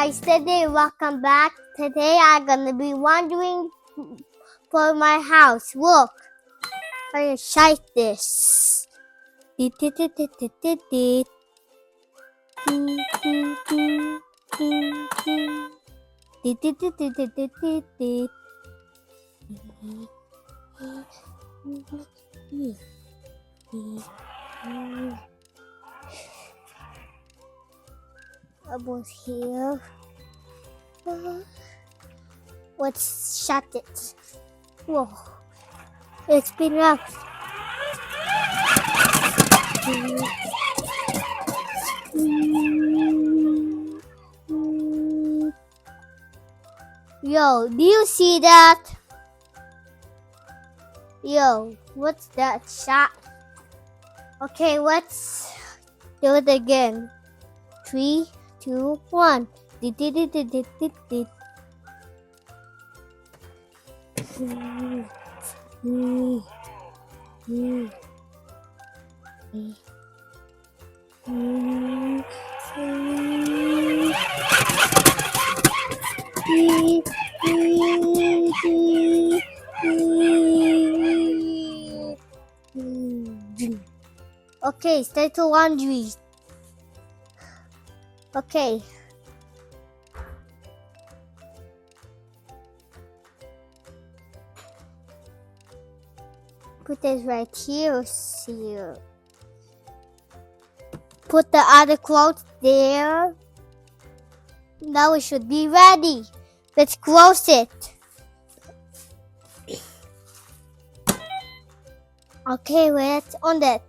Hi, Steady. Welcome back. Today I'm gonna be wandering for my house. Look, I shite this. I was here. Let's shut it. Whoa, it's been up. Yo, do you see that? Yo, what's that shot? Okay, let's do it again. 3, 2, 1. Okay, start to laundry. Okay. Put this right here. Here. Put the other clothes there. Now it should be ready. Let's close it. Okay, let's on that.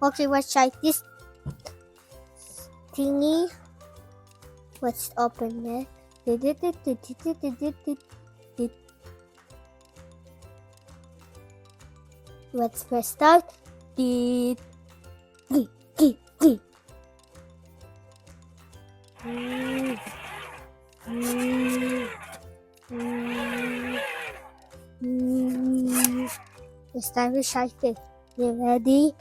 Okay, let's try this thingy. Let's open it. Let's press start. It's time to shake it. You ready?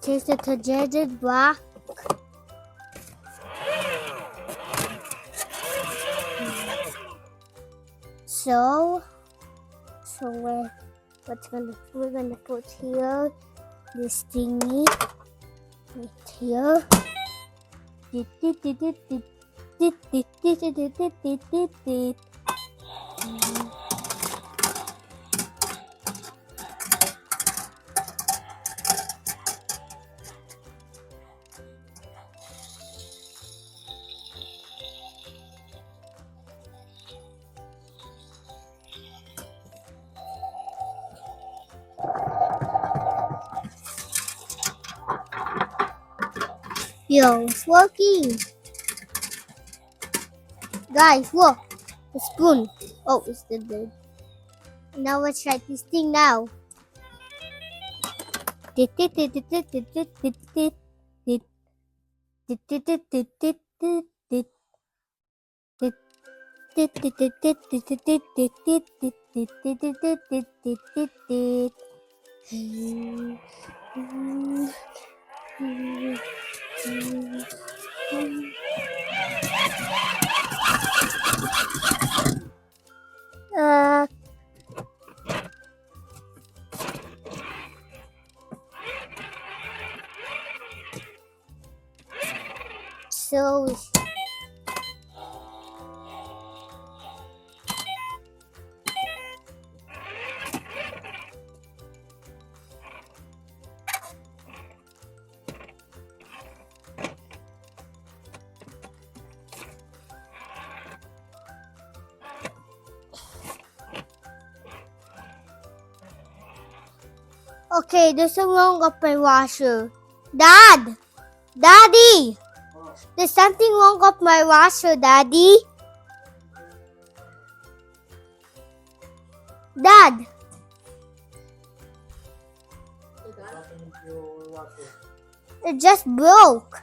Change the turgid black. So we're gonna put here this thingy right here. Yo, it's working. Guys, look. The spoon. Oh, it's dead. Now let's try this thing now. So okay, there's something wrong with my washer. Daddy, there's something wrong with my washer, Daddy. Dad. It just broke.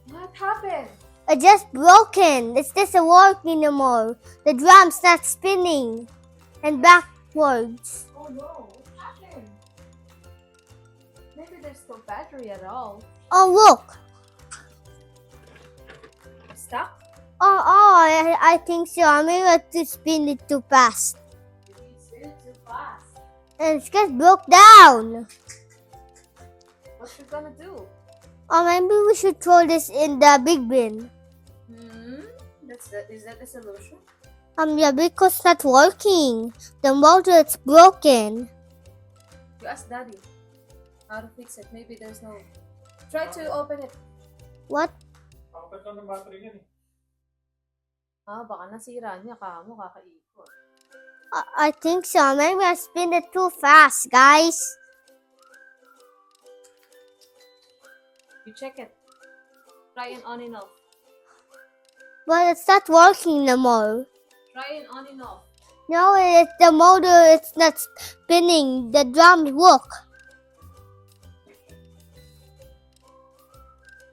What happened? It just broken. It doesn't work anymore. The drum's not spinning. And backwards. Oh no, what happened? Maybe there's no battery at all. Oh, look. Stuck? I think so. I may have to spin it too fast. Maybe it's spinning too fast. And it just broke down. What you gonna do? Or maybe we should throw this in the big bin. Is that the solution? Yeah, because it's not working. The motor is broken. You ask Daddy how to fix it. Maybe there's no... Try to open it. What? Baka nasira niya. Kamo, kakaikot. I think so. Maybe I spin it too fast, guys. You check it. Try and on and off. But it's not working no more. Try and on and off. No, it's the motor. It's not spinning. The drums work.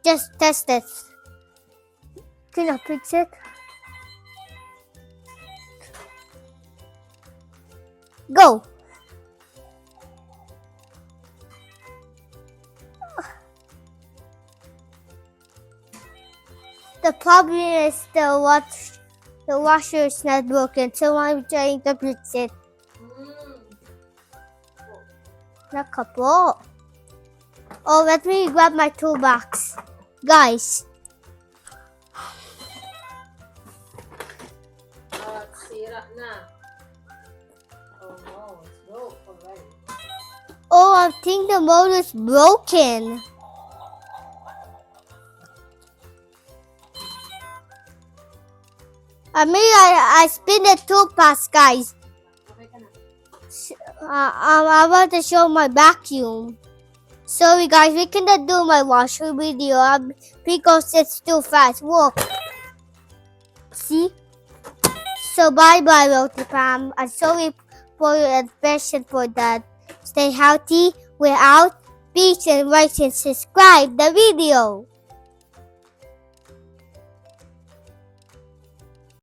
Just test it. Can I fix it? Go. The problem is the washer is not broken, so I'm trying to fix it. Nakapo. Oh, let me grab my toolbox. Guys. Sira na. Oh no, it's broke already. Oh, I think the motor is broken. I spin it too fast, guys. I want to show my vacuum. Sorry, guys, we cannot do my washer video because it's too fast. Look. See? So bye-bye, Rotipam. I'm sorry for your expression for that. Stay healthy. We're out. Peace and like and subscribe the video.